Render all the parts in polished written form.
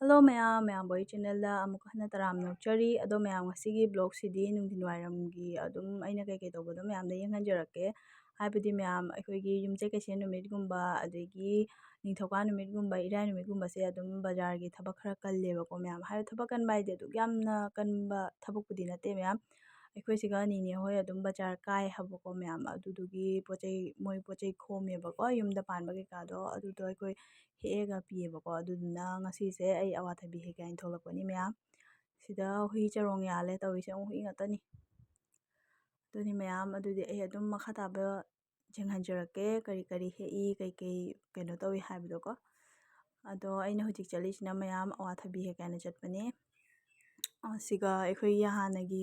Hello ꯃꯌꯥꯝ ꯃꯌꯥꯝꯕꯒꯤ ꯆꯦꯅꯦꯜꯗ ꯑꯃꯨꯛ ꯍꯟꯅ ꯇꯔꯥꯝꯅ ꯑꯣꯛꯆꯔꯤ ꯑꯗꯣ ꯃꯌꯥꯝ ꯉꯁꯤꯒꯤ ꯕ꯭ꯂꯣꯒꯁꯤꯗꯤ ꯅꯨꯡꯊꯤꯟꯋꯥꯏꯔꯝꯒꯤ ꯑꯗꯨꯝ ꯑꯩꯅ ꯀꯩꯀꯩ ꯇꯧꯕꯗꯣ ꯃꯌꯥꯝꯗ ꯌꯦꯡꯍꯟꯖꯔꯛꯀꯦ ꯍꯥꯏꯕꯗꯤ ꯃꯌꯥꯝ ꯑꯩꯈꯣꯏꯒꯤ ꯌꯨꯝꯁꯀꯩꯁ ꯅꯨꯃꯤꯠꯒꯨꯝꯕ ꯑꯗꯒꯤ ꯅꯤꯡꯊꯧꯀꯥ ꯅꯨꯃꯤꯠꯒꯨꯝꯕ ꯏꯔꯥꯏ ꯅꯨꯃꯤꯠꯒꯨꯝꯕꯁꯦ ꯑꯗꯨꯝ ꯕꯖꯥꯔꯒꯤ ꯊꯕꯛ ꯈꯔ ꯀꯜꯂꯦꯕꯀꯣ ꯃꯌꯥꯝ ꯍꯥꯏꯕꯗꯤ ꯊꯕꯛ ꯀꯟꯕ ꯍꯥꯏꯗꯤ ꯑꯗꯨꯛ ꯌꯥꯝꯅ ꯀꯟꯕ ꯊꯕꯛꯄꯨꯗꯤ ꯅꯠꯇꯦ ꯃꯌꯥꯝ ꯑꯩꯈꯣꯏꯁꯤꯒ ꯅꯤꯅꯦ ꯍꯣꯏ ꯑꯗꯨꯝ ꯕꯖꯥꯔ ꯀꯥꯏ ꯍꯥꯏꯕꯀꯣ ꯃꯌꯥꯝ ꯑꯗꯨꯗꯨꯒꯤ ꯃꯣꯏ ꯄꯣꯠꯆꯩ ꯈꯣꯝꯃꯦꯕꯀꯣ ꯌꯨꯝꯗ ꯄꯥꯟꯕ ꯀꯩꯀꯥꯗꯣ ꯑꯗꯨꯗꯣ ꯑꯩꯈꯣꯏ ꯍꯦꯛꯑꯒ ꯄꯤꯌꯦꯕꯀꯣ ꯑꯗꯨꯗꯨꯅ ꯉꯁꯤꯁꯦ ꯑꯩ ꯑꯋꯥꯊꯕꯤ ꯍꯦꯛꯀꯦ ꯍꯥꯏꯅ ꯊꯣꯛꯂꯛꯄꯅꯤ ꯃꯌꯥꯝ ꯁꯤꯗ ꯍꯨꯏ ꯆꯔꯣꯡ ꯌꯥꯜꯂꯦ ꯇꯧꯔꯤꯁꯦ ꯑꯃꯨꯛ ꯍꯨꯏ ꯉꯥꯛꯇꯅꯤ ꯑꯗꯨꯅꯤ ꯃꯌꯥꯝ ꯑꯗꯨꯗꯤ ꯑꯩ ꯑꯗꯨꯝ ꯃꯈꯥ ꯇꯥꯕ ꯌꯦꯡꯍꯟꯖꯔꯛꯀꯦ ꯀꯔꯤ ꯀꯔꯤ ꯍꯦꯛꯏ ꯀꯩꯀꯩ ꯀꯩꯅꯣ ꯇꯧꯏ ꯍꯥꯏꯕꯗꯣꯀꯣ ꯑꯗꯣ ꯑꯩꯅ ꯍꯧꯖꯤꯛ ꯆꯠꯂꯤꯁꯤꯅ ꯃꯌꯥꯝ ꯑꯋꯥꯊꯕꯤ ꯍꯦꯛꯀꯦ ꯍꯥꯏꯅ ꯆꯠꯄꯅꯦ ꯁꯤꯒ ꯑꯩꯈꯣꯏꯒꯤ ꯍꯥꯟꯅꯒꯤ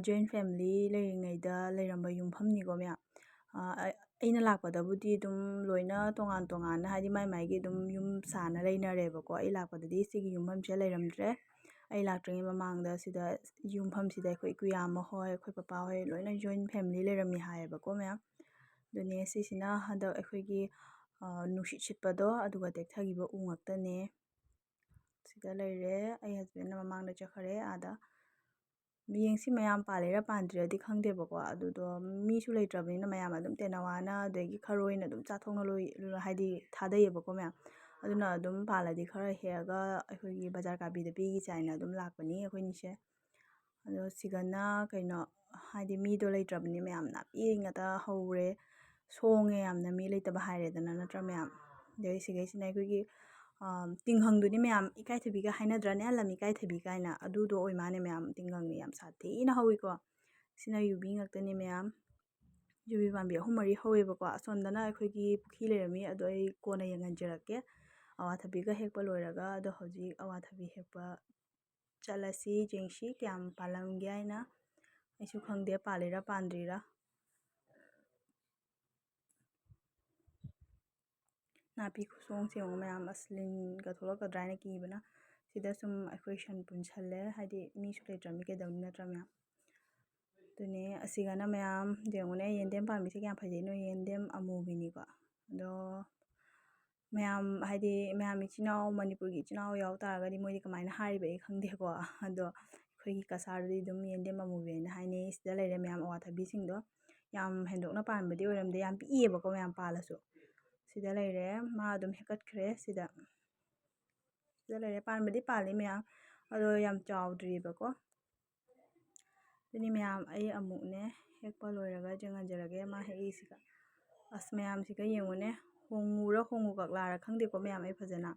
ꯖꯣꯏꯟ ꯐꯦꯃꯤꯂꯤ ꯂꯩꯔꯤꯉꯩꯗ ꯂꯩꯔꯝꯕ ꯌꯨꯝꯐꯝꯅꯤꯀꯣ ꯃꯌꯥꯝ ꯑꯩꯅ ꯂꯥꯛꯄꯗꯕꯨꯗꯤ ꯑꯗꯨꯝ ꯂꯣꯏꯅ ꯇꯣꯉꯥꯟ ꯇꯣꯉꯥꯟꯅ ꯍꯥꯏꯗꯤ ꯃꯥꯏ ꯃꯥꯏꯒꯤ ꯑꯗꯨꯝ ꯌꯨꯝ ꯁꯥꯅ ꯂꯩꯅꯔꯦꯕꯀꯣ ꯑꯩ ꯂꯥꯛꯄꯗꯗꯤ ꯁꯤꯒꯤ ꯌꯨꯝꯐꯝꯁꯦ ꯂꯩꯔꯝꯗ꯭ꯔꯦ ꯑꯩ ꯂꯥꯛꯇ꯭ꯔꯤꯉꯩ ꯃꯃꯥꯡꯗ ꯁꯤꯗ ꯌꯨꯝꯐꯝꯁꯤꯗ ꯑꯩꯈꯣꯏ ꯏꯀꯨꯌꯥꯝꯕ ꯍꯣꯏ ꯑꯩꯈꯣꯏ ꯄꯄꯥ ꯍꯣꯏ ꯂꯣꯏꯅ ꯖꯣꯏꯟ ꯐꯦꯃꯤꯂꯤ ꯂꯩꯔꯝꯃꯤ ꯍꯥꯏꯌꯦꯕꯀꯣ ꯃꯌꯥꯝ ꯑꯗꯨꯅꯦ ꯁꯤꯁꯤꯅ ꯍꯟꯗꯛ ꯑꯩꯈꯣꯏꯒꯤ ꯅꯨꯡꯁꯤꯠ ꯁꯤꯠꯄꯗꯣ ꯑꯗꯨꯒ ꯇꯦꯛꯊꯈꯤꯕ ꯎ ꯉꯥꯛꯇꯅꯦ ꯁꯤꯗ ꯂꯩꯔꯦ ꯑꯩ ꯍꯁꯕꯦꯟꯅ ꯃꯃꯥꯡꯗ ꯆꯠꯈꯔꯦ ꯑꯥꯗ ꯌꯦꯡꯁꯤ ꯃꯌꯥꯝ ꯄꯥꯜꯂꯤꯔꯥ ꯄꯥꯟꯗ꯭ꯔꯤꯔꯗꯤ ꯈꯪꯗꯦꯕꯀꯣ ꯑꯗꯨꯗꯣ ꯃꯤꯁꯨ ꯂꯩꯇ꯭ꯔꯕꯅꯤꯅ ꯃꯌꯥꯝ ꯑꯗꯨꯝ ꯇꯦꯅꯋꯥꯅ ꯑꯗꯒꯤ ꯈꯔꯣꯏꯅ ꯑꯗꯨꯝ ꯆꯥꯊꯣꯛꯅ ꯍꯥꯏꯗꯤ ꯊꯥꯗꯩꯌꯦꯕꯀꯣ ꯃꯌꯥꯝ ꯑꯗꯨꯅ ꯑꯗꯨꯝ ꯄꯥꯜꯂꯗꯤ ꯈꯔ ꯍꯦꯛꯑꯒ ꯑꯩꯈꯣꯏꯒꯤ ꯕꯖꯥꯔ ꯀꯥꯕꯤꯗ ꯄꯤꯈꯤꯁꯦ ꯍꯥꯏꯅ ꯑꯗꯨꯝ ꯂꯥꯛꯄꯅꯤ ꯑꯩꯈꯣꯏꯅꯤꯁꯦ ꯑꯗꯣ ꯁꯤꯒꯅ ꯀꯩꯅꯣ ꯍꯥꯏꯗꯤ ꯃꯤꯗꯣ ꯂꯩꯇ꯭ꯔꯕꯅꯤ ꯃꯌꯥꯝ ꯅꯥꯄꯤ ꯉꯥꯛꯇ ꯍꯧꯔꯦ ꯁꯣꯡꯉꯦ ꯌꯥꯝꯅ ꯃꯤ ꯂꯩꯇꯕ ꯍꯥꯏꯔꯦꯗꯅ ꯅꯠꯇ꯭ꯔ ꯃꯌꯥꯝ ꯑꯗꯩ ꯁꯤꯈꯩꯁꯤꯅ ꯑꯩꯈꯣꯏꯒꯤ ꯇꯤꯡꯈꯪꯗꯨꯅꯤ ꯃꯌꯥꯝ ꯏꯀꯥꯏꯊꯕꯤꯒ ꯍꯥꯏꯅꯗ꯭ꯔꯅꯦ ꯂꯝ ꯏꯀꯥꯏꯊꯕꯤ ꯀꯥꯏꯅ ꯑꯗꯨꯗꯣ ꯑꯣꯏ ꯃꯥꯅꯦ ꯃꯌꯥꯝ ꯇꯤꯡꯈꯪꯅꯤ ꯌꯥꯝ ꯁꯥꯊꯤꯅ ꯍꯧꯋꯤꯀꯣ ꯁꯤꯅ ꯌꯨꯕꯤ ꯉꯥꯛꯇꯅꯤ ꯃꯌꯥꯝ ꯌꯨꯕꯤ ꯄꯥꯝꯕꯤ 3-4 ꯍꯧꯋꯦꯕꯀꯣ ꯑꯁꯣꯝꯗꯅ ꯑꯩꯈꯣꯏꯒꯤ ꯄꯨꯈ꯭ꯔꯤ ꯂꯩꯔꯝꯃꯤ ꯑꯗꯣ ꯑꯩ ꯀꯣꯟꯅ ꯌꯦꯡꯍꯟꯖꯔꯛꯀꯦ ꯑꯋꯥꯊꯕꯤꯒ ꯍꯦꯛꯄ ꯂꯣꯏꯔꯒ ꯑꯗꯣ ꯍꯧꯖꯤꯛ ꯑꯋꯥꯊꯕꯤ ꯍꯦꯛꯄ ꯆꯠꯂꯁꯤ ꯌꯦꯡꯁꯤ ꯀꯌꯥꯝ ꯄꯥꯜꯂꯝꯒꯦ ꯍꯥꯏꯅ ꯑꯩꯁꯨ ꯈꯪꯗꯦ ꯄꯥꯜꯂꯤꯔꯥ ꯄꯥꯟꯗ꯭ꯔꯤꯔꯥ ꯅꯥꯄꯤ ꯈꯨꯁꯣꯡꯁꯦ ꯌꯦꯡꯉꯣ ꯃꯌꯥꯝ ꯑꯁ ꯂꯤꯟꯒ ꯊꯣꯛꯂꯛꯀꯗ꯭ꯔꯥ ꯍꯥꯏꯅ ꯀꯤꯕꯅ ꯁꯤꯗ ꯁꯨꯝ ꯑꯩꯈꯣꯏ ꯁꯟ ꯄꯨꯟꯁꯜꯂꯦ ꯍꯥꯏꯗꯤ ꯃꯤꯁꯨ ꯂꯩꯇ꯭ꯔꯕꯅꯤ ꯀꯩꯗꯧꯅꯤ ꯅꯠꯇ꯭ꯔꯥ ꯃꯌꯥꯝ ꯑꯗꯨꯅꯦ ꯑꯁꯤꯒꯅ ꯃꯌꯥꯝ ꯌꯦꯡꯉꯨꯅꯦ ꯌꯦꯟꯗꯦꯝ ꯄꯥꯝꯕꯤꯁꯦ ꯀꯌꯥꯝ ꯐꯖꯩꯅꯣ ꯌꯦꯟꯗꯦꯝ ꯑꯃꯨꯕꯤꯅꯤꯀꯣ ꯑꯗꯣ ꯃꯌꯥꯝ ꯍꯥꯏꯗꯤ ꯃꯌꯥꯝ ꯏꯆꯤꯜ ꯏꯅꯥꯎ ꯃꯅꯤꯄꯨꯔꯒꯤ ꯏꯆꯤꯜ ꯏꯅꯥꯎ ꯌꯥꯎ ꯇꯥꯔꯒꯗꯤ ꯃꯣꯏꯗꯤ ꯀꯃꯥꯏꯅ ꯍꯥꯏꯔꯤꯕ ꯑꯩ ꯈꯪꯗꯦꯀꯣ ꯑꯗꯣ ꯑꯩꯈꯣꯏꯒꯤ ꯀꯁꯥꯔꯗꯗꯤ ꯑꯗꯨꯝ ꯌꯦꯟꯗꯦꯝ ꯑꯃꯨꯕꯤ ꯍꯥꯏꯅ ꯍꯥꯏꯅꯩ ꯁꯤꯗ ꯂꯩꯔꯦ ꯃꯌꯥꯝ ꯑꯋꯥꯊꯕꯤꯁꯤꯡꯗꯣ ꯌꯥꯝ ꯍꯦꯟꯗꯣꯛꯅ ꯄꯥꯟꯕꯗꯤ ꯑꯣꯏꯔꯝꯗꯦ ꯌꯥꯝ ꯄꯤꯛꯏꯌꯦꯕꯀꯣ ꯃꯌꯥꯝ ꯄꯥꯜꯂꯁꯨ ꯁꯤꯗ ꯂꯩꯔꯦ ꯃꯥ ꯑꯗꯨꯝ ꯍꯦꯛꯀꯠꯈ꯭ꯔꯦ ꯁꯤꯗ ꯂꯩꯔꯦ ꯄꯥꯟꯕꯗꯤ ꯄꯥꯜꯂꯤ ꯃꯌꯥꯝ ꯑꯗꯣ ꯌꯥꯝ ꯆꯥꯎꯗ꯭ꯔꯤꯕꯀꯣ ꯑꯗꯨꯅꯤ ꯃꯌꯥꯝ ꯑꯩ ꯑꯃꯨꯛꯅꯦ ꯍꯦꯛꯄ ꯂꯣꯏꯔꯒ ꯌꯦꯡꯍꯟꯖꯔꯒꯦ ꯃꯥ ꯍꯦꯛꯏꯁꯤꯒ ꯑꯁ ꯃꯌꯥꯝꯁꯤꯒ ꯌꯦꯡꯉꯨꯅꯦ ꯍꯣꯡꯉꯨꯔ ꯍꯣꯡꯉꯨ ꯀꯛꯂꯥꯔ ꯈꯪꯗꯦꯀꯣ ꯃꯌꯥꯝ ꯑꯩ ꯐꯖꯅ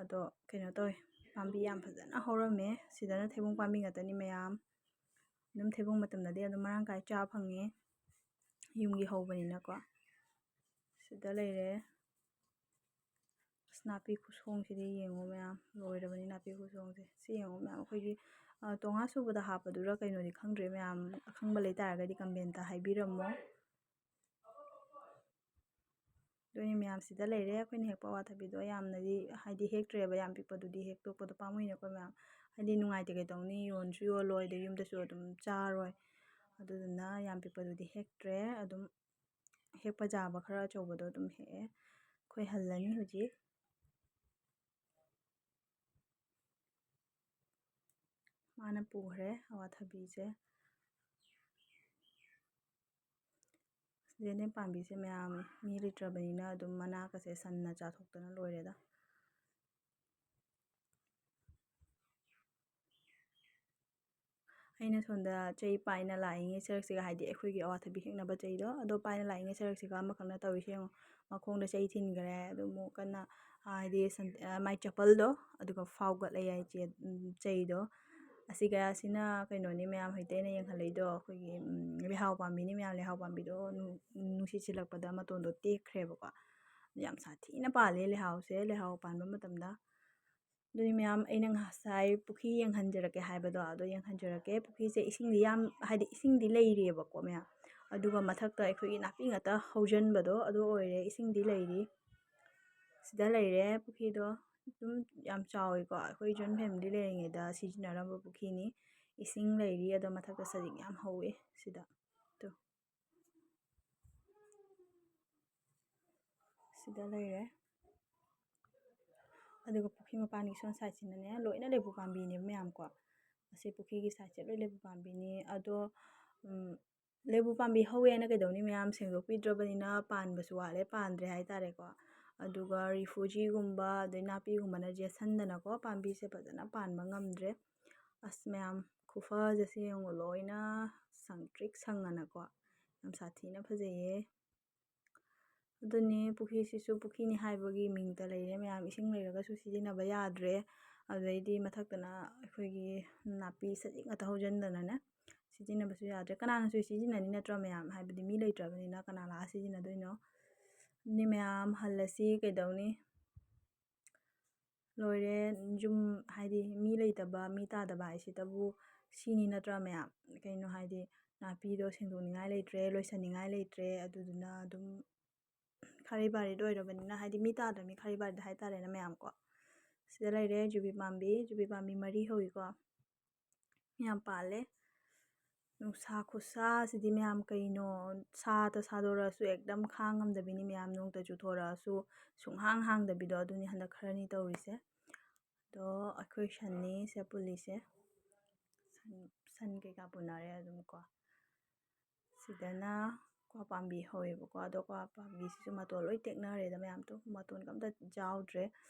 ꯑꯗꯣ ꯀꯩꯅꯣ ꯇꯧꯋꯦ ꯄꯥꯝꯕꯤ ꯌꯥꯝ ꯐꯖꯅ ꯍꯧꯔꯝꯃꯦ ꯁꯤꯗꯅ ꯊꯩꯕꯣꯡ ꯄꯥꯝꯕꯤ ꯉꯥꯛꯇꯅꯤ ꯃꯌꯥꯝ ꯑꯗꯨꯝ ꯊꯩꯕꯣꯡ ꯃꯇꯝꯗꯗꯤ ꯑꯗꯨꯝ ꯃꯔꯥꯡ ꯀꯥꯏ ꯆꯥ ꯐꯪꯉꯦ ꯌꯨꯝꯒꯤ ꯍꯧꯕꯅꯤꯅꯀꯣ ꯁꯤꯗ ꯂꯩꯔꯦ ꯑꯁ ꯅꯥꯄꯤ ꯈꯨꯁꯣꯡꯁꯤꯗꯤ ꯌꯦꯡꯉꯣ ꯃꯌꯥꯝ ꯂꯣꯏꯔꯕꯅꯤ ꯅꯥꯄꯤ ꯈꯨꯁꯣꯡꯁꯦ ꯁꯤ ꯌꯦꯡꯉꯣ ꯃꯌꯥꯝ ꯑꯩꯈꯣꯏꯒꯤ 5 ꯁꯨꯕꯗ ꯍꯥꯞꯄꯗꯨꯔ ꯀꯩꯅꯣꯗꯤ ꯈꯪꯗ꯭ꯔꯦ ꯃꯌꯥꯝ ꯑꯈꯪꯕ ꯂꯩꯇꯥꯔꯒꯗꯤ ꯀꯃꯦꯟꯇ ꯍꯥꯏꯕꯤꯔꯝꯃꯣ ꯑꯗꯨꯅꯤ ꯃꯌꯥꯝ ꯁꯤꯗ ꯂꯩꯔꯦ ꯑꯩꯈꯣꯏꯅ ꯍꯦꯛꯄ ꯑꯋꯥꯊꯕꯤꯗꯣ ꯌꯥꯝꯅꯗꯤ ꯍꯥꯏꯗꯤ ꯍꯦꯛꯇ꯭ꯔꯦꯕ ꯌꯥꯝ ꯄꯤꯛꯄꯗꯨꯗꯤ ꯍꯦꯛꯇꯣꯛꯄꯗꯣ ꯄꯥꯝꯃꯨꯏꯅꯀꯣ ꯃꯌꯥꯝ ꯍꯥꯏꯗꯤ ꯅꯨꯡꯉꯥꯏꯇꯦ ꯀꯩꯗꯧꯅꯤ ꯌꯣꯟꯁꯨ ꯌꯣꯜꯂꯣꯏ ꯑꯗꯩ ꯌꯨꯝꯗꯁꯨ ꯑꯗꯨꯝ ꯆꯥꯔꯣꯏ ꯑꯗꯨꯗꯨꯅ ꯌꯥꯝ ꯄꯤꯛꯄꯗꯨꯗꯤ ꯍꯦꯛꯇ꯭ꯔꯦ ꯑꯗꯨꯝ ꯍꯦꯛꯄ ꯌꯥꯕ ꯈꯔ ꯑꯆꯧꯕꯗꯣ ꯑꯗꯨꯝ ꯍꯦꯛꯑꯦ ꯑꯩꯈꯣꯏ ꯍꯜꯂꯅꯤ ꯍꯧꯖꯤꯛ ꯃꯥꯅ ꯄꯨꯈ꯭ꯔꯦ ꯑꯋꯥꯊꯕꯤꯁꯦ ꯌꯦꯟꯗꯦꯝ ꯄꯥꯝꯕꯤꯁꯦ ꯃꯌꯥꯝ ꯃꯤ ꯂꯩꯇ꯭ꯔꯕꯅꯤꯅ ꯑꯗꯨꯝ ꯃꯅꯥꯀꯁꯦ ꯁꯟꯅ ꯆꯥꯊꯣꯛꯇꯅ ꯂꯣꯏꯔꯦꯗ ꯑꯩꯅ ꯁꯣꯝꯗ ꯆꯩ ꯄꯥꯏꯅ ꯂꯥꯛꯏꯉꯩ ꯁꯔꯛꯁꯤꯒ ꯍꯥꯏꯗꯤ ꯑꯩꯈꯣꯏꯒꯤ ꯑꯋꯥꯊꯕꯤ ꯍꯦꯛꯅꯕ ꯆꯩꯗꯣ ꯑꯗꯣ ꯄꯥꯏꯅ ꯂꯥꯛꯏꯉꯩ ꯁꯔꯛꯁꯤꯒ ꯑꯃꯈꯛꯅ ꯇꯧꯔꯤꯁꯦ ꯌꯦꯡꯉꯣ ꯃꯈꯣꯡꯗ ꯆꯩ ꯊꯤꯟꯈ꯭ꯔꯦ ꯑꯗꯨ ꯑꯃꯨꯛ ꯀꯟꯅ ꯍꯥꯏꯗꯤ ꯃꯥꯏ ꯆꯄꯜꯗꯣ ꯑꯗꯨꯒ ꯐꯥꯎꯒꯠꯂꯦ ꯌꯥꯏ ꯆꯩꯗꯣ ꯑꯁꯤꯒ ꯑꯁꯤꯅ ꯀꯩꯅꯣꯅꯤ ꯃꯌꯥꯝ ꯍꯧꯖꯤꯛꯇ ꯑꯩꯅ ꯌꯦꯡꯍꯜꯂꯛꯏꯗꯣ ꯑꯩꯈꯣꯏꯒꯤ ꯂꯩꯍꯥꯎ ꯄꯥꯝꯕꯤꯅꯤ ꯃꯌꯥꯝ ꯂꯩꯍꯥꯎ ꯄꯥꯝꯕꯤꯗꯣ ꯅꯨꯡꯁꯤꯠ ꯁꯤꯜꯂꯛꯄꯗ ꯃꯇꯣꯟꯗꯣ ꯇꯦꯛꯈ꯭ꯔꯦꯕꯀꯣ ꯌꯥꯝ ꯁꯥꯊꯤꯅ ꯄꯥꯜꯂꯦ ꯂꯩꯍꯥꯎꯁꯦ ꯂꯩꯍꯥꯎ ꯄꯥꯟꯕ ꯃꯇꯝꯗ ꯑꯗꯨꯅꯤ ꯃꯌꯥꯝ ꯑꯩꯅ ꯉꯁꯥꯏ ꯄꯨꯈ꯭ꯔꯤ ꯌꯦꯡꯍꯟꯖꯔꯛꯀꯦ ꯍꯥꯏꯕꯗꯣ ꯑꯗꯣ ꯌꯦꯡꯍꯟꯖꯔꯛꯀꯦ ꯄꯨꯈ꯭ꯔꯤꯁꯦ ꯏꯁꯤꯡꯗꯤ ꯌꯥꯝ ꯍꯥꯏꯗꯤ ꯏꯁꯤꯡꯗꯤ ꯂꯩꯔꯤꯑꯕꯀꯣ ꯃꯌꯥꯝ ꯑꯗꯨꯒ ꯃꯊꯛꯇ ꯑꯩꯈꯣꯏꯒꯤ ꯅꯥꯄꯤ ꯉꯥꯛꯇ ꯍꯧꯖꯤꯟꯕꯗꯣ ꯑꯗꯨ ꯑꯣꯏꯔꯦ ꯏꯁꯤꯡꯗꯤ ꯂꯩꯔꯤ ꯁꯤꯗ ꯂꯩꯔꯦ ꯄꯨꯈ꯭ꯔꯤꯗꯣ ꯑꯗꯨꯝ ꯌꯥꯝ ꯆꯥꯎꯋꯤꯀꯣ ꯑꯩꯈꯣꯏ ꯖꯣꯏꯟ ꯐꯦꯃꯤꯂꯤ ꯂꯩꯔꯤꯉꯩꯗ ꯁꯤꯖꯤꯟꯅꯔꯝꯕ ꯄꯨꯈ꯭ꯔꯤꯅꯤ ꯏꯁꯤꯡ ꯂꯩꯔꯤ ꯑꯗꯣ ꯃꯊꯛꯇ ꯁꯖꯤꯛ ꯌꯥꯝ ꯍꯧꯋꯤ ꯁꯤꯗ ꯂꯩꯔꯦ ꯑꯗꯨꯒ ꯄꯨꯈ꯭ꯔꯤ ꯃꯄꯥꯟꯒꯤ ꯁꯣꯝ ꯁꯥꯏꯠꯁꯤꯅꯅꯦ ꯂꯣꯏꯅ ꯂꯩꯕꯨ ꯄꯥꯝꯕꯤꯅꯦꯕ ꯃꯌꯥꯝ ꯀꯣ ꯑꯁꯤ ꯄꯨꯈ꯭ꯔꯤꯒꯤ ꯁꯥꯏꯠꯁꯦ ꯂꯣꯏ ꯂꯩꯕꯨ ꯄꯥꯝꯕꯤꯅꯤ ꯑꯗꯣ ꯂꯩꯕꯨ ꯄꯥꯝꯕꯤ ꯍꯧꯋꯦꯅ ꯀꯩꯗꯧꯅꯤ ꯃꯌꯥꯝ ꯁꯦꯡꯗꯣꯛꯄꯤꯗ꯭ꯔꯕꯅꯤꯅ ꯄꯥꯟꯕꯁꯨ ꯋꯥꯠꯂꯦ ꯄꯥꯟꯗ꯭ꯔꯦ ꯍꯥꯏꯇꯥꯔꯦꯀꯣ ꯑꯗꯨꯒ ꯔꯤꯐꯨꯖꯤꯒꯨꯝꯕ ꯑꯗꯩ ꯅꯥꯄꯤꯒꯨꯝꯕꯅ ꯌꯦꯠꯁꯟꯗꯅꯀꯣ ꯄꯥꯝꯕꯤꯁꯦ ꯐꯖꯅ ꯄꯥꯟꯕ ꯉꯝꯗ꯭ꯔꯦ ꯑꯁ ꯃꯌꯥꯝ ꯈꯨꯐꯖꯁꯦ ꯌꯦꯡꯉꯣ ꯂꯣꯏꯅ ꯁꯪꯇ꯭ꯔꯤꯛ ꯁꯪꯉꯅꯀꯣ ꯌꯥꯝ ꯁꯥꯊꯤꯅ ꯐꯖꯩꯌꯦ ꯑꯗꯨꯅꯤ ꯄꯨꯈ꯭ꯔꯤꯁꯤꯁꯨ ꯄꯨꯈ꯭ꯔꯤꯅꯤ ꯍꯥꯏꯕꯒꯤ ꯃꯤꯡꯇ ꯂꯩꯔꯦ ꯃꯌꯥꯝ ꯏꯁꯤꯡ ꯂꯩꯔꯒꯁꯨ ꯁꯤꯖꯤꯟꯅꯕ ꯌꯥꯗ꯭ꯔꯦ ꯑꯗꯩꯗꯤ ꯃꯊꯛꯇꯅ ꯑꯩꯈꯣꯏꯒꯤ ꯅꯥꯄꯤ ꯁꯖꯤꯛ ꯉꯥꯛꯇ ꯍꯧꯖꯤꯟꯗꯅꯅꯦ ꯁꯤꯖꯤꯟꯅꯕꯁꯨ ꯌꯥꯗ꯭ꯔꯦ ꯀꯅꯥꯅꯁꯨ ꯁꯤꯖꯤꯟꯅꯅꯤ ꯅꯠꯇ꯭ꯔꯣ ꯃꯌꯥꯝ ꯍꯥꯏꯕꯗꯤ ꯃꯤ ꯂꯩꯇ꯭ꯔꯕꯅꯤꯅ ꯀꯅꯥ ꯂꯥꯛꯑ ꯁꯤꯖꯤꯟꯅꯗꯣꯏꯅꯣ ꯅꯤ ꯃꯌꯥꯝ ꯍꯜꯂꯁꯤ ꯀꯩꯗꯧꯅꯤ ꯂꯣꯏꯔꯦ ꯌꯨꯝ ꯍꯥꯏꯗꯤ ꯃꯤ ꯂꯩꯇꯕ ꯃꯤ ꯇꯥꯗꯕ ꯍꯥꯏꯁꯤꯇꯕꯨ ꯁꯤꯅꯤ ꯅꯠꯇ꯭ꯔꯥ ꯃꯌꯥꯝ ꯀꯩꯅꯣ ꯍꯥꯏꯗꯤ ꯅꯥꯄꯤꯗꯣ ꯁꯦꯡꯗꯣꯛꯅꯤꯡꯉꯥই ꯂꯩꯇ꯭ꯔꯦ ꯂꯣꯏꯁꯟꯅꯤꯡꯉꯥꯏ ꯂꯩꯇ꯭ꯔꯦ ꯑꯗꯨꯗꯨꯅ ꯑꯗꯨꯝ ꯈꯥꯔꯤ ꯕꯥꯔꯤꯗ ꯑꯣꯏꯔꯕꯅꯤꯅ ꯍꯥꯏꯗꯤ ꯃꯤ ꯇꯥꯗ꯭ꯔꯕꯅꯤ ꯈꯥꯔꯤ ꯕꯥꯔꯤꯗ ꯍꯥꯏꯇꯥꯔꯦꯅꯦ ꯃꯌꯥꯝ ꯀꯣ ꯁꯤꯗ ꯂꯩꯔꯦ ꯖꯨꯕꯤ ꯄꯥꯝꯕꯤ 4 ꯍꯧꯋꯤꯀꯣ ꯌꯥꯝ ꯄꯥꯜꯂꯦ ꯅꯨꯡꯁꯥ ꯈꯨꯠꯁꯥꯁꯤꯗꯤ ꯃꯌꯥꯝ ꯀꯩꯅꯣ ꯁꯥꯗ ꯁꯥꯗꯣꯔꯛꯑꯁꯨ ꯑꯦꯛꯗꯝ ꯈꯥꯡꯉꯝꯗꯕꯤꯅꯤ ꯃꯌꯥꯝ ꯅꯣꯡꯇ ꯆꯨꯊꯣꯔꯛꯑꯁꯨ ꯁꯨꯡꯍꯥꯡ ꯍꯥꯡꯗꯕꯤꯗꯣ ꯑꯗꯨꯅꯤ ꯍꯟꯗꯛ ꯈꯔꯅꯤ ꯇꯧꯔꯤꯁꯦ ꯑꯗꯣ ꯑꯩꯈꯣꯏ ꯁꯟꯅꯤ ꯁꯦ ꯄꯨꯜꯂꯤꯁꯦ ꯁꯟ ꯀꯩꯀꯥ ꯄꯨꯅꯔꯦ ꯑꯗꯨꯝ ꯀꯣ ꯁꯤꯗꯅ ꯀ꯭ꯋꯥ ꯄꯥꯝꯕꯤ ꯍꯧꯋꯦꯕꯀꯣ ꯑꯗꯣ ꯀ꯭ꯋꯥ ꯄꯥꯝꯕꯤꯁꯤꯁꯨ ꯃꯇꯣꯟ ꯂꯣꯏ ꯇꯦꯛꯅꯔꯦꯗ ꯃꯌꯥꯝꯗꯣ ꯃꯇꯣꯟꯒ ꯑꯝꯇ ꯌꯥꯎꯗ꯭ꯔꯦ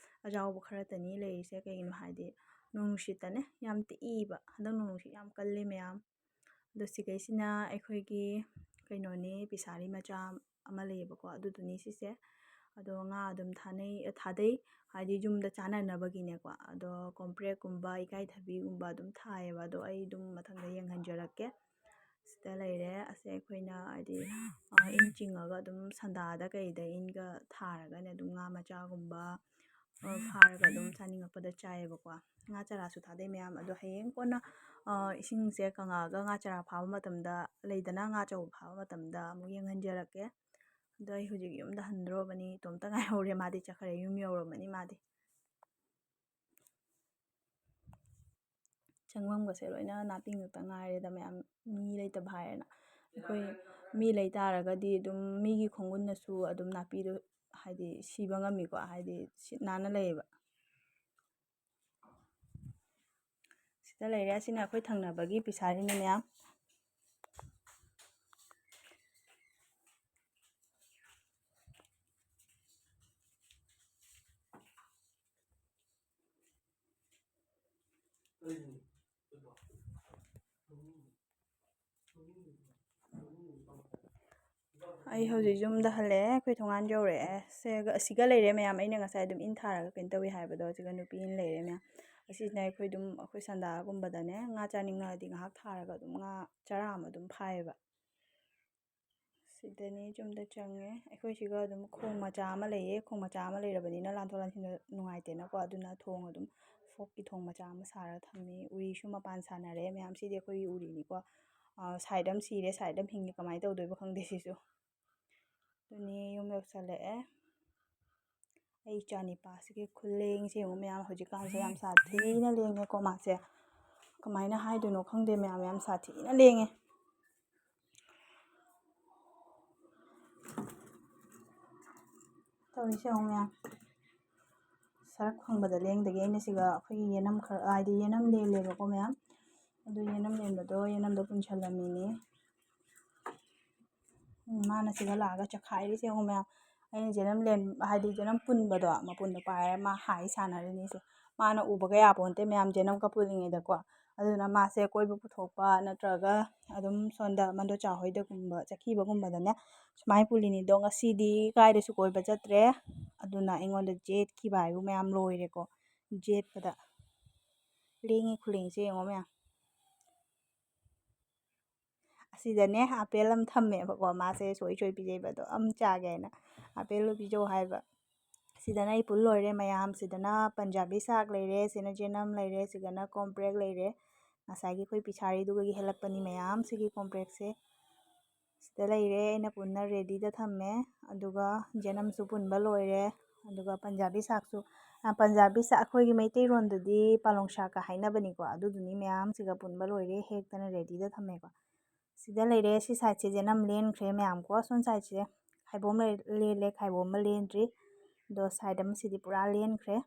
ꯑꯖꯥꯎꯕ ꯈꯔꯇꯅꯤ ꯂꯩꯔꯤꯁꯦ ꯀꯩꯒꯤꯅꯣ ꯍꯥꯏꯗꯤ ꯅꯣꯡ ꯅꯨꯡꯁꯤꯠꯇꯅꯦ ꯌꯥꯝ ꯇꯦꯛꯏꯕ ꯍꯟꯗꯛ ꯅꯣꯡ ꯅꯨꯡꯁꯤꯠ ꯌꯥꯝ ꯀꯜꯂꯤ ꯃꯌꯥꯝ ꯑꯗꯣ ꯁꯤꯈꯩꯁꯤꯅ ꯑꯩꯈꯣꯏꯒꯤ ꯀꯩꯅꯣꯅꯤ ꯄꯤꯁꯥꯔꯤ ꯃꯆꯥ ꯑꯃ ꯂꯩꯌꯦꯕꯀꯣ ꯑꯗꯨꯗꯨꯅꯤ ꯁꯤꯁꯦ ꯑꯗꯣ ꯉꯥ ꯑꯗꯨꯝ ꯊꯥꯗꯩ ꯍꯥꯏꯗꯤ ꯌꯨꯝꯗ ꯆꯥꯅꯅꯕꯒꯤꯅꯦꯀꯣ ꯑꯗꯣ ꯀꯣꯝꯄ꯭ꯔꯦꯛꯀꯨꯝꯕ ꯏꯀꯥꯏꯊꯕꯤꯒꯨꯝꯕ ꯑꯗꯨꯝ ꯊꯥꯏꯌꯦꯕ ꯑꯗꯣ ꯑꯩ ꯑꯗꯨꯝ ꯃꯊꯪꯗ ꯌꯦꯡꯍꯟꯖꯔꯛꯀꯦ ꯁꯤꯗ ꯂꯩꯔꯦ ꯑꯁꯦ ꯑꯩꯈꯣꯏꯅ ꯍꯥꯏꯗꯤ ꯏꯟ ꯆꯤꯡꯉꯒ ꯑꯗꯨꯝ ꯁꯟꯗꯥꯗ ꯀꯩꯗ ꯏꯟꯒ ꯊꯥꯔꯒꯅꯦ ꯑꯗꯨꯝ ꯉꯥ ꯃꯆꯥꯒꯨꯝꯕ ꯐꯥꯔꯒ ꯑꯗꯨꯝ ꯆꯥꯅꯤꯡꯉꯛꯄꯗ ꯆꯥꯏꯌꯦꯕꯀꯣ ꯉꯥ ꯆꯔꯥꯁꯨ ꯊꯥꯗꯩ ꯃꯌꯥꯝ ꯑꯗꯣ ꯍꯌꯦꯡ ꯀꯣꯟꯅ ꯏꯁꯤꯡꯁꯦ ꯀꯪꯉꯛꯑꯒ ꯉꯥ ꯆꯔꯥ ꯐꯥꯕ ꯃꯇꯝꯗ ꯂꯩꯗꯅ ꯉꯥ ꯑꯆꯧꯕ ꯐꯥꯕ ꯃꯇꯝꯗ ꯑꯃꯨꯛ ꯌꯦꯡꯍꯟꯖꯔꯛꯀꯦ ꯑꯗꯣ ꯑꯩ ꯍꯧꯖꯤꯛ ꯌꯨꯝꯗ ꯍꯟꯗ꯭ꯔꯣꯕꯅꯤ ꯏꯇꯣꯝꯇ ꯉꯥꯏꯍꯧꯔꯦ ꯃꯥꯗꯤ ꯆꯠꯈ꯭ꯔꯦ ꯌꯨꯝ ꯌꯧꯔꯝꯃꯅꯤ ꯃꯥꯗꯤ ꯆꯪꯐꯝꯒꯁꯦ ꯂꯣꯏꯅ ꯅꯥꯄꯤ ꯉꯥꯛꯇ ꯉꯥꯏꯔꯦꯗ ꯃꯌꯥꯝ ꯃꯤ ꯂꯩꯇꯕ ꯍꯥꯏꯔꯦꯅ ꯑꯩꯈꯣꯏ ꯃꯤ ꯂꯩ ꯇꯥꯔꯒꯗꯤ ꯑꯗꯨꯝ ꯃꯤꯒꯤ ꯈꯣꯡꯒꯨꯟꯅꯁꯨ ꯑꯗꯨꯝ ꯅꯥꯄꯤꯗꯣ ꯍꯥꯏꯗꯤ ꯁꯤꯕ ꯉꯝꯃꯤꯀꯣ ꯍꯥꯏꯗꯤ ꯁꯤꯠ ꯅꯥꯟꯅ ꯂꯩꯌꯦꯕ ꯁꯤꯗ ꯂꯩꯔꯦ ꯑꯁꯤꯅ ꯑꯩꯈꯣꯏ ꯊꯪꯅꯕꯒꯤ ꯄꯤꯁꯥꯔꯤꯅꯤ ꯃꯌꯥꯝ ꯑꯩ ꯍꯧꯖꯤꯛ ꯌꯨꯝꯗ ꯍꯜꯂꯛꯑꯦ ꯑꯩꯈꯣꯏ ꯊꯣꯡꯒꯥꯟ ꯌꯧꯔꯛꯑꯦ ꯑꯁꯤꯒ ꯂꯩꯔꯦ ꯃꯌꯥꯝ ꯑꯩꯅ ꯉꯁꯥꯏ ꯑꯗꯨꯝ ꯏꯟ ꯊꯥꯔꯒ ꯀꯩꯅꯣ ꯇꯧꯋꯤ ꯍꯥꯏꯕꯗꯣ ꯑꯁꯤꯒ ꯅꯨꯄꯤ ꯏꯟ ꯂꯩꯔꯦ ꯃꯌꯥꯝ ꯑꯁꯤꯁꯤꯅ ꯑꯩꯈꯣꯏ ꯑꯗꯨꯝ ꯑꯩꯈꯣꯏ ꯁꯟꯗꯥꯒꯨꯝꯕꯗꯅꯦ ꯉꯥ ꯆꯥꯅꯤꯡꯉꯛꯑꯗꯤ ꯉꯥꯏꯍꯥꯛ ꯊꯥꯔꯒ ꯑꯗꯨꯝ ꯉꯥ ꯆꯔꯥ ꯑꯃ ꯑꯗꯨꯝ ꯐꯥꯏꯌꯦꯕ ꯁꯤꯗꯅꯤ ꯌꯨꯝꯗ ꯆꯪꯉꯦ ꯑꯩꯈꯣꯏ ꯁꯤꯒ ꯑꯗꯨꯝ ꯈꯣꯡ ꯃꯆꯥ ꯑꯃ ꯂꯩꯌꯦ ꯈꯣꯡ ꯃꯆꯥ ꯑꯃ ꯂꯩꯔꯕꯅꯤꯅ ꯂꯥꯟꯊꯣꯛ ꯂꯥꯟꯁꯤꯟ ꯅꯨꯡꯉꯥꯏꯇꯦꯅꯀꯣ ꯑꯗꯨꯅ ꯊꯣꯡ ꯑꯗꯨꯝ ꯐꯣꯛꯀꯤ ꯊꯣꯡ ꯃꯆꯥ ꯑꯃ ꯁꯥꯔꯒ ꯊꯝꯃꯤ ꯎꯔꯤꯁꯨ ꯃꯄꯥꯟ ꯁꯥꯟꯅꯔꯦ ꯃꯌꯥꯝ ꯁꯤꯗꯤ ꯑꯩꯈꯣꯏꯒꯤ ꯎꯔꯤꯅꯤꯀꯣ ꯁꯥꯏꯠ ꯑꯃ ꯁꯤꯔꯦ ꯁꯥꯏꯠ ꯑꯃ ꯍꯤꯡꯉꯦ ꯀꯃꯥꯏꯅ ꯇꯧꯗꯣꯏꯕ ꯈꯪꯗꯦ ꯁꯤꯁꯨ ꯑꯗꯨꯅꯤ ꯌꯨꯝ ꯌꯧꯁꯜꯂꯛꯑꯦ ꯑꯩ ꯏꯆꯥ ꯅꯤꯄꯥꯁꯤꯒꯤ ꯈꯨꯂꯦꯡꯁꯦ ꯌꯦꯡꯉꯨ ꯃꯌꯥꯝ ꯍꯧꯖꯤꯛꯀꯥꯟꯁꯦ ꯌꯥꯝ ꯁꯥꯊꯤꯅ ꯂꯦꯡꯉꯦꯀꯣ ꯃꯥꯁꯦ ꯀꯃꯥꯏꯅ ꯍꯥꯏꯗꯣꯏꯅꯣ ꯈꯪꯗꯦ ꯃꯌꯥꯝ ꯌꯥꯝ ꯁꯥꯊꯤꯅ ꯂꯦꯡꯉꯦ ꯇꯧꯔꯤꯁꯦ ꯌꯦꯡꯉꯨ ꯃꯌꯥꯝ ꯁꯔꯛ ꯐꯪꯕꯗ ꯂꯦꯡꯗꯒꯤ ꯑꯩꯅ ꯁꯤꯒ ꯑꯩꯈꯣꯏꯒꯤ ꯌꯦꯅꯝ ꯈꯔ ꯍꯥꯏꯗꯤ ꯌꯦꯅꯝ ꯂꯦꯜꯂꯦꯕꯀꯣ ꯃꯌꯥꯝ ꯑꯗꯨ ꯌꯦꯅꯝ ꯂꯦꯟꯕꯗꯣ ꯌꯦꯅꯝꯗꯣ ꯄꯨꯟꯁꯤꯜꯂꯝꯃꯤꯅꯤ ꯃꯥꯅ ꯁꯤꯗ ꯂꯥꯛꯑꯒ ꯆꯈꯥꯏꯔꯤꯁꯦ ꯌꯦꯡꯉꯨ ꯃꯌꯥꯝ ꯑꯩꯅ ꯌꯦꯅꯝ ꯍꯥꯏꯗꯤ ꯌꯦꯅꯝ ꯄꯨꯟꯕꯗꯣ ꯃꯄꯨꯟꯗꯣ ꯄꯥꯏꯔꯒ ꯃꯥ ꯍꯥꯏ ꯁꯥꯟꯅꯔꯤꯅꯤꯁꯦ ꯃꯥꯅ ꯎꯕꯒ ꯌꯥꯄꯣꯟꯇꯦ ꯃꯌꯥꯝ ꯌꯦꯅꯝꯀ ꯄꯨꯜꯂꯤꯉꯩꯗꯀꯣ ꯑꯗꯨꯅ ꯃꯥꯁꯦ ꯀꯣꯏꯕ ꯄꯨꯊꯣꯛꯄ ꯅꯠꯇ꯭ꯔꯒ ꯑꯗꯨꯝ ꯁꯣꯝꯗ ꯃꯟꯗꯣꯆꯥ ꯍꯣꯏꯗꯒꯨꯝꯕ ꯆꯠꯈꯤꯕꯒꯨꯝꯕꯗꯅꯦ ꯁꯨꯃꯥꯏꯅ ꯄꯨꯜꯂꯤꯅꯤꯗꯣ ꯉꯁꯤꯗꯤ ꯀꯥꯏꯗꯁꯨ ꯀꯣꯏꯕ ꯆꯠꯇ꯭ꯔꯦ ꯑꯗꯨꯅ ꯑꯩꯉꯣꯟꯗ ꯖꯦꯠꯈꯤꯕ ꯍꯥꯏꯕꯨ ꯃꯌꯥꯝ ꯂꯣꯏꯔꯦꯀꯣ ꯖꯦꯠꯄꯗ ꯂꯦꯡꯉꯤ ꯈꯨꯂꯦꯡꯁꯦ ꯌꯦꯡꯉꯣ ꯃꯌꯥꯝ ꯑꯁꯤꯗꯅꯦ ꯑꯥꯄꯦꯜ ꯑꯃ ꯊꯝꯃꯦꯕꯀꯣ ꯃꯥꯁꯦ ꯁꯣꯏ ꯄꯤꯖꯩꯕ ꯑꯗꯣ ꯑꯝ ꯆꯥꯒꯦ ꯍꯥꯏꯅ ꯑꯥꯄꯦꯜꯗꯣ ꯄꯤꯖꯧ ꯍꯥꯏꯕ ꯁꯤꯗꯅ ꯑꯩ ꯄꯨꯜ ꯂꯣꯏꯔꯦ ꯃꯌꯥꯝ ꯁꯤꯗꯅ ꯄꯟꯖꯥꯕꯤ ꯁꯥꯛ ꯂꯩꯔꯦ ꯁꯤꯗꯅ ꯖꯦꯅꯝ ꯂꯩꯔꯦ ꯁꯤꯗꯅ ꯀꯣꯝꯄ꯭ꯔꯦꯛ ꯂꯩꯔꯦ ꯉꯁꯥꯏꯒꯤ ꯑꯩꯈꯣই ꯄꯤꯁꯥꯔꯤꯗꯨꯒꯤ ꯍꯦꯜꯂꯛꯄꯅꯤ ꯃꯌꯥꯝ ꯁꯤꯒꯤ ꯀꯣꯝꯄ꯭ꯔꯦꯛꯁꯦ ꯁꯤꯗ ꯂꯩꯔꯦ ꯑꯩꯅ ꯄꯨꯟꯅ ꯔꯦꯗꯤꯗ ꯊꯝꯃꯦ ꯑꯗꯨꯒ ꯖꯦꯅꯝꯁꯨ ꯄꯨꯟꯕ ꯂꯣꯏꯔꯦ ꯑꯗꯨꯒ ꯄꯟꯖꯥꯕꯤ ꯁꯥꯛꯁꯨ ꯄꯟꯖꯥꯕꯤ ꯁꯥꯛ ꯑꯩꯈꯣꯏꯒꯤ ꯃꯩꯇꯩꯔꯣꯟꯗꯗꯤ ꯄꯥꯂꯣꯡ ꯁꯥꯛꯀ ꯍꯥꯏꯅꯕꯅꯤꯀꯣ ꯑꯗꯨꯗꯨꯅꯤ ꯃꯌꯥꯝꯁꯤꯒ ꯄꯨꯟꯕ ꯂꯣꯏꯔꯦ ꯍꯦꯛꯇꯅ ꯔꯦꯗꯤꯗ ꯊꯝꯃꯦꯀꯣ ꯁꯤꯗ ꯂꯩꯔꯦ ꯁꯤ ꯁꯥꯏꯠꯁꯦ ꯖꯦꯅꯝ ꯂꯦꯟꯈ꯭ꯔꯦ ꯃꯌꯥꯝꯀꯣ ꯁꯣꯝ ꯁꯥꯏꯠꯁꯦ ꯈꯥꯏꯕꯣꯝ ꯂꯦꯜꯂꯦ ꯈꯥꯏꯕꯣꯝ ꯑꯃ ꯂꯦꯟꯗ꯭ꯔꯤ ꯑꯗꯣ ꯁꯥꯏꯠ ꯑꯃꯁꯤꯗꯤ ꯄꯨꯔꯥ ꯂꯦꯟꯈ꯭ꯔꯦ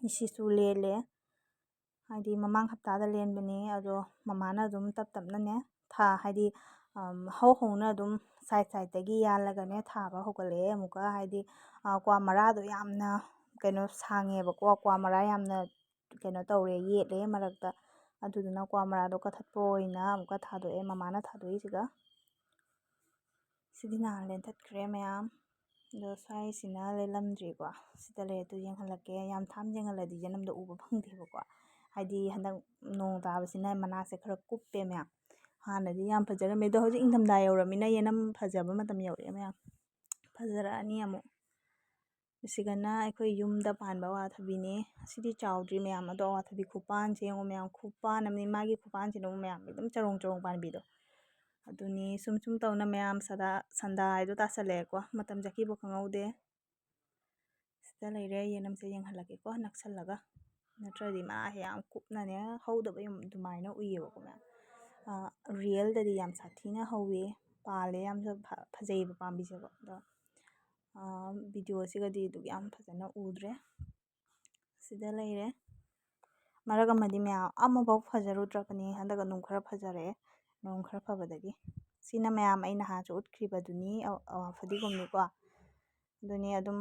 ꯉꯁꯤꯁꯨ ꯂꯦꯜꯂꯦ, ꯍꯥꯏꯗꯤ ꯃꯃꯥꯡ ꯍꯞꯇꯥꯗ ꯂꯦꯟꯕꯅꯦ ꯑꯗꯣ ꯃꯃꯥꯅ ꯑꯗꯨꯝ ꯇꯞ ꯇꯞꯅꯅꯦ ꯍꯥꯏꯗꯤ ꯍꯧꯅ ꯑꯗꯨꯝ ꯁꯥꯏꯠꯇꯒꯤ ꯌꯥꯜꯂꯒꯅꯦ ꯊꯥꯕ ꯍꯧꯒꯠꯂꯛꯑꯦ ꯑꯃꯨꯛꯀ, ꯍꯥꯏꯗꯤ ꯀ꯭ꯋꯥ ꯃꯔꯥꯗꯣ ꯌꯥꯝꯅ ꯀꯩꯅꯣ ꯁꯥꯡꯉꯦꯕꯀꯣ, ꯀ꯭ꯋꯥ ꯃꯔꯥ ꯌꯥꯝꯅ ꯀꯩꯅꯣ ꯇꯧꯔꯦ, ꯌꯦꯠꯂꯦ ꯃꯔꯛꯇ, ꯑꯗꯨꯗꯨꯅ ꯀ꯭ꯋꯥ ꯃꯔꯥꯗꯣ ꯀꯛꯊꯠꯄ ꯑꯣꯏꯅ ꯑꯃꯨꯛꯀ ꯊꯥꯗꯣꯛꯑꯦ, ꯃꯃꯥꯅ ꯊꯥꯗꯣꯛꯏꯁꯤꯒ. ꯁꯤꯗꯤ ꯅꯍꯥꯟ ꯂꯦꯟꯊꯠꯈ꯭ꯔꯦ ꯃꯌꯥꯝ. ꯑꯗꯣ ꯁ꯭ꯋꯥꯏꯁꯤꯅ ꯂꯦꯟꯂꯝꯗ꯭ꯔꯤꯀꯣ, ꯁꯤꯗ ꯂꯩꯔꯦ ꯌꯦꯡꯍꯜꯂꯛꯀꯦ. ꯌꯥꯝ ꯊꯥꯞꯅ ꯌꯦꯡꯍꯜꯂꯗꯤ ꯌꯦꯅꯝꯗꯣ ꯎꯕ ꯐꯪꯗꯦꯕꯀꯣ, ꯍꯥꯏꯗꯤ ꯍꯟꯗꯛ ꯅꯣꯡ ꯇꯥꯕꯁꯤꯅ ꯃꯅꯥꯁꯦ ꯈꯔ ꯀꯨꯞꯄꯦ ꯃꯌꯥꯝ. ꯍꯥꯟꯅꯗꯤ ꯌꯥꯝ ꯐꯖꯔꯝꯃꯦ, ꯑꯗꯣ ꯍꯧꯖꯤꯛ ꯏꯪꯊꯝꯊꯥ ꯌꯧꯔꯃꯤꯅ ꯌꯦꯅꯝ ꯐꯖꯕ ꯃꯇꯝ ꯌꯧꯔꯛꯑꯦ ꯃꯌꯥꯝ, ꯐꯖꯔꯛꯑꯅꯤ ꯑꯃꯨꯛ. ꯁꯤꯒꯅ ꯑꯩꯈꯣꯏ ꯌꯨꯝꯗ ꯄꯥꯟꯕ ꯑꯋꯥꯊꯕꯤꯅꯦ. ꯁꯤꯗꯤ ꯆꯥꯎꯗ꯭ꯔꯤ ꯃꯌꯥꯝ, ꯑꯗꯣ ꯑꯋꯥꯊꯕꯤ ꯈꯨꯄꯥꯟꯁꯦ ꯌꯦꯡꯉꯣ ꯃꯌꯥꯝ, ꯈꯨꯄꯥꯟ ꯑꯃꯅꯤ. ꯃꯥꯒꯤ ꯈꯨꯄꯥꯟꯁꯤꯅ ꯃꯌꯥꯝ ꯑꯗꯨꯝ ꯆꯔꯣꯡ ꯄꯥꯟꯕꯤꯗꯣ ꯑꯗꯨꯅꯤ. ꯁꯨꯝ ꯇꯧꯅ ꯃꯌꯥꯝ ꯁꯟꯗꯥ ꯍꯥꯏꯗꯣ ꯇꯥꯁꯜꯂꯛꯑꯦꯀꯣ, ꯃꯇꯝ ꯆꯠꯈꯤꯕ ꯈꯪꯍꯧꯗꯦ. ꯁꯤꯗ ꯂꯩꯔꯦ, ꯌꯦꯅꯝꯁꯦ ꯌꯦꯡꯍꯜꯂꯛꯀꯦꯀꯣ ꯅꯛꯁꯜꯂꯒ, ꯅꯠꯇ꯭ꯔꯗꯤ ꯃꯥꯁꯦ ꯌꯥꯝ ꯀꯨꯞꯅꯅꯦ ꯍꯧꯗꯕ ꯑꯗꯨꯃꯥꯏꯅ ꯎꯏꯌꯦꯕꯀꯣ ꯃꯌꯥꯝ. ꯔꯤꯌꯦꯜꯗꯗꯤ ꯌꯥꯝ ꯁꯥꯊꯤꯅ ꯍꯧꯋꯤ, ꯄꯥꯜꯂꯦ, ꯌꯥꯝꯁꯨ ꯐꯖꯩꯌꯦꯕ ꯄꯥꯝꯕꯤꯁꯦꯀꯣ. ꯑꯗꯣ ꯚꯤꯗꯤꯑꯣꯁꯤꯒꯗꯤ ꯑꯗꯨꯛ ꯌꯥꯝ ꯐꯖꯅ ꯎꯗ꯭ꯔꯦ. ꯁꯤꯗ ꯂꯩꯔꯦ. ꯃꯔꯛ ꯑꯃꯗꯤ ꯃꯌꯥꯝ ꯑꯃꯐꯥꯎ ꯐꯖꯔꯨꯗ꯭ꯔꯕꯅꯤ, ꯍꯟꯗꯛ ꯑꯗꯨꯝ ꯈꯔ ꯐꯖꯔꯛꯑꯦ ꯅꯣꯡ ꯈꯔ ꯐꯕꯗꯒꯤ. ꯁꯤꯅ ꯃꯌꯥꯝ ꯑꯩ ꯅꯍꯥꯟꯁꯨ ꯎꯠꯈ꯭ꯔꯤꯕꯗꯨꯅꯤ, ꯐꯗꯤꯒꯣꯝꯅꯤꯀꯣ. ꯑꯗꯨꯅꯤ ꯑꯗꯨꯝ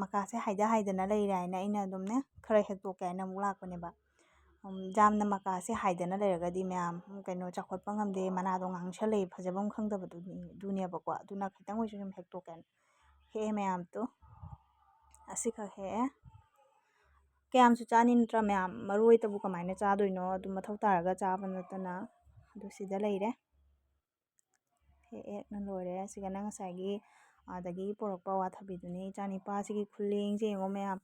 ꯃꯀꯥꯁꯦ ꯍꯥꯏꯗꯅ ꯂꯩꯔꯦ ꯍꯥꯏꯅ ꯑꯩꯅ ꯑꯗꯨꯝꯅꯦ ꯈꯔ ꯍꯦꯛꯇꯣꯛꯀꯦ ꯍꯥꯏꯅ ꯑꯃꯨꯛ ꯂꯥꯛꯄꯅꯦꯕ. ꯌꯥꯝꯅ ꯃꯀꯥꯁꯦ ꯍꯥꯏꯗꯅ ꯂꯩꯔꯒꯗꯤ ꯃꯌꯥꯝ ꯀꯩꯅꯣ ꯆꯥꯎꯈꯠꯄ ꯉꯝꯗꯦ, ꯃꯅꯥꯗꯣ ꯉꯥꯡꯁꯜꯂꯛꯑꯦ, ꯐꯖꯐꯝ ꯈꯪꯗꯕꯗꯨꯅꯦꯕꯀꯣ. ꯑꯗꯨꯅ ꯈꯤꯇꯪ ꯑꯣꯏꯁꯨ ꯁꯨꯝ ꯍꯦꯛꯇꯣꯛꯀꯦ ꯍꯥꯏꯅ ꯍꯦꯛꯑꯦ ꯃꯌꯥꯝꯗꯣ. ꯑꯁꯤꯈꯛ ꯍꯦꯛꯑꯦ. ꯀꯌꯥꯝꯁꯨ ꯆꯥꯅꯤ ꯅꯠꯇ꯭ꯔꯥ ꯃꯌꯥꯝ, ꯃꯔꯣꯏꯇꯕꯨ ꯀꯃꯥꯏꯅ ꯆꯥꯗꯣꯏꯅꯣ, ꯑꯗꯨꯝ ꯃꯊꯧ ꯇꯥꯔꯒ ꯆꯥꯕ ꯅꯠꯇꯅ. ꯑꯗꯨ ꯁꯤꯗ ꯂꯩꯔꯦ, ꯍꯦꯛꯅ ꯂꯣꯏꯔꯦ. ꯁꯤꯒꯅ ꯉꯁꯥꯏꯒꯤ ꯑꯗꯒꯤ ꯄꯣꯔꯛꯄ ꯑꯋꯥꯊꯕꯤꯗꯨꯅꯤ. ꯏꯆꯥꯅꯤꯄꯥꯁꯤꯒꯤ ꯈꯨꯂꯦꯡꯁꯦ ꯌꯦꯡꯉꯣ ꯃꯌꯥꯝ,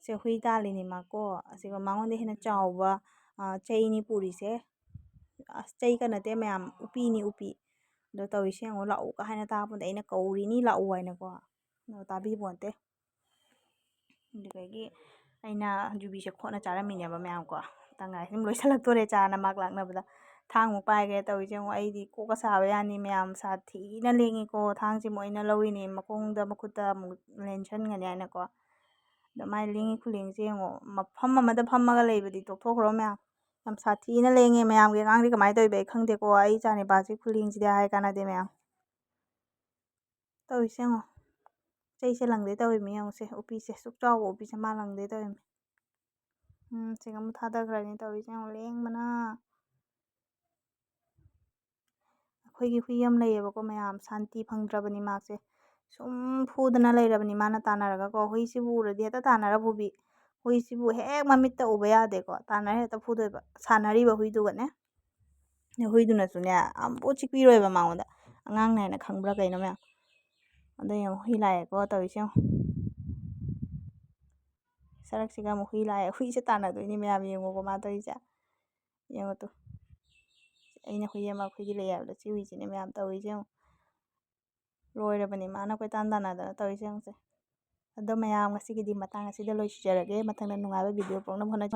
ꯁꯦ ꯍꯨꯏ ꯇꯥꯜꯂꯤꯅꯤ ꯃꯥꯀꯣ. ꯑꯁꯤꯒ ꯃꯉꯣꯟꯗ ꯍꯦꯟꯅ ꯆꯥꯎꯕ ꯆꯩꯅꯤ ꯄꯨꯔꯤꯁꯦ. ꯑꯁ ꯆꯩꯒ ꯅꯠꯇꯦ ꯃꯌꯥꯝ, ꯎꯄꯤꯅꯤ, ꯎꯄꯤ. ꯑꯗꯣ ꯇꯧꯔꯤꯁꯦ ꯌꯦꯡꯉꯣ, ꯂꯥꯛꯎꯒ ꯍꯥꯏꯅ ꯇꯥꯛꯄꯗ ꯑꯩꯅ ꯀꯧꯔꯤꯅꯤ ꯂꯥꯛꯎ ꯍꯥꯏꯅꯀꯣ, ꯑꯗꯣ ꯇꯥꯕꯤꯄꯣꯟꯇꯦ. ꯑꯗꯨꯗꯒꯤ ꯑꯩꯅ ꯌꯨꯕꯤꯁꯦ ꯈꯣꯠꯅ ꯆꯥꯔꯝꯃꯤꯅꯦꯕ ꯃꯌꯥꯝꯀꯣ. ꯇꯪꯉꯥꯏ ꯁꯨꯝ ꯂꯣꯏꯁꯤꯜꯂꯛꯇꯣꯔꯦ ꯆꯥꯅ ꯃꯥꯛ ꯂꯥꯛꯅꯕꯗ. ꯊꯥꯡꯃꯨꯛ ꯄꯥꯏꯈ꯭ꯔꯦ ꯇꯧꯔꯤꯁꯦ ꯌꯦꯡꯉꯣ. ꯑꯩꯗꯤ ꯀꯣꯛꯀ ꯁꯥꯕ ꯌꯥꯅꯤ ꯃꯌꯥꯝ, ꯁꯥꯊꯤꯅ ꯂꯦꯡꯉꯤꯀꯣ. ꯊꯥꯡꯁꯤꯃꯨꯛ ꯑꯩꯅ ꯂꯧꯔꯤꯅꯦ, ꯃꯈꯣꯡꯗ ꯃꯈꯨꯠꯇ ꯑꯃꯨꯛ ꯂꯦꯟꯁꯟꯒꯅꯤ ꯍꯥꯏꯅꯀꯣ. ꯑꯗꯣ ꯃꯥꯏ ꯂꯦꯡꯉꯤ ꯈꯨꯂꯦꯡꯁꯦ ꯌꯦꯡꯉꯣ, ꯃꯐꯝ ꯑꯃꯗ ꯐꯝꯃꯒ ꯂꯩꯕꯗꯤ ꯇꯣꯛꯊꯣꯛꯈ꯭ꯔꯣ ꯃꯌꯥꯝ, ꯌꯥꯝ ꯁꯥꯊꯤꯅ ꯂꯦꯡꯉꯦ. ꯃꯌꯥꯝꯒꯤ ꯑꯉꯥꯡꯗꯤ ꯀꯃꯥꯏꯅ ꯇꯧꯔꯤꯕ ꯑꯩ ꯈꯪꯗꯦꯀꯣ. ꯑꯩ ꯏꯆꯥꯅꯤꯄꯥꯁꯤ ꯈꯨꯂꯦꯡꯁꯤꯗꯤ ꯍꯥꯏ ꯀꯥꯟꯅꯗꯦ ꯃꯌꯥꯝ. ꯇꯧꯔꯤꯁꯦ ꯌꯦꯡꯉꯣ, ꯆꯩꯁꯦ ꯂꯪꯗꯦ ꯇꯧꯔꯤꯃꯤ ꯌꯦꯡꯉꯣꯁꯦ. ꯎꯄꯤꯁꯦ ꯁꯨꯛ ꯆꯥꯎꯕ ꯎꯄꯤꯁꯦ ꯃꯥ ꯂꯪꯗꯦ ꯇꯧꯔꯤꯃꯤ. ꯁꯤꯒ ꯑꯃꯨꯛ ꯊꯥꯗꯈ꯭ꯔꯅꯤ ꯇꯧꯔꯤꯁꯦ ꯌꯦꯡꯉꯣ, ꯂꯦꯡꯕꯅ. ꯑꯩꯈꯣꯏꯒꯤ ꯍꯨꯏ ꯑꯃ ꯂꯩꯌꯦꯕꯀꯣ ꯃꯌꯥꯝ, ꯁꯥꯟꯇꯤ ꯐꯪꯗ꯭ꯔꯕꯅꯤ ꯃꯥꯁꯦ. ꯁꯨꯝ ꯐꯨꯗꯅ ꯂꯩꯔꯕꯅꯤ ꯃꯥꯅ ꯇꯥꯟꯅꯔꯒꯀꯣ. ꯍꯨꯏꯁꯤꯕꯨ ꯎꯔꯗꯤ ꯍꯦꯛꯇ ꯇꯥꯟꯅꯔ ꯐꯨꯕꯤ. ꯍꯨꯏꯁꯤꯕꯨ ꯍꯦꯛ ꯃꯃꯤꯠꯇ ꯎꯕ ꯌꯥꯗꯦꯀꯣ, ꯇꯥꯟꯅꯔ ꯍꯦꯛꯇ ꯐꯨꯗꯣꯏꯕ, ꯁꯥꯟꯅꯔꯤꯕ ꯍꯨꯏꯗꯨꯒꯅꯦ. ꯍꯨꯏꯗꯨꯅꯁꯨꯅꯦ ꯑꯃꯨꯛ ꯆꯤꯛꯄꯤꯔꯣꯏꯕ ꯃꯉꯣꯟꯗ, ꯑꯉꯥꯡꯅ ꯍꯥꯏꯅ ꯈꯪꯕ꯭ꯔꯥ ꯀꯩꯅꯣ ꯃꯌꯥꯝ. ꯑꯗꯣ ꯌꯦꯡꯉꯣ, ꯍꯨꯏ ꯂꯥꯛꯑꯦꯀꯣ ꯇꯧꯔꯤꯁꯦ ꯌꯦꯡꯉꯣ. ꯁꯔꯛꯁꯤꯒ ꯑꯃꯨꯛ ꯍꯨꯏ ꯂꯥꯛꯑꯦ. ꯍꯨꯏꯁꯦ ꯇꯥꯟꯅꯗꯣꯏꯅꯤ ꯃꯌꯥꯝ, ꯌꯦꯡꯉꯣꯀꯣ ꯃꯥ ꯇꯧꯔꯤꯁꯦ. ꯌꯦꯡꯉꯣ ꯇꯨ, ꯑꯩꯅ ꯍꯨꯏ ꯑꯃ ꯑꯩꯈꯣꯏꯒꯤ ꯂꯩ ꯍꯥꯏꯕꯗꯣ, ꯁꯤ ꯍꯨꯏꯁꯤꯅꯦ ꯃꯌꯥꯝ ꯇꯧꯔꯤꯁꯦ ꯌꯦꯡꯉꯣ. ꯂꯣꯏꯔꯕꯅꯤ ꯃꯥꯅ ꯀꯣꯏꯇꯥꯟ ꯇꯥꯟꯅꯗꯅ ꯇꯧꯔꯤꯁꯦ ꯌꯦꯡꯉꯨꯁꯦ. ꯑꯗꯣ ꯃꯌꯥꯝ ꯉꯁꯤꯒꯤꯗꯤ ꯃꯇꯥꯡ ꯑꯁꯤꯗ ꯂꯣꯏꯁꯤꯟꯖꯔꯒꯦ. ꯃꯊꯪꯗ ꯅꯨꯡꯉꯥꯏꯕ ꯚꯤꯗꯤꯑꯣ ꯄꯨꯔꯛꯅꯕ ꯍꯣꯠꯅꯖꯒꯦ.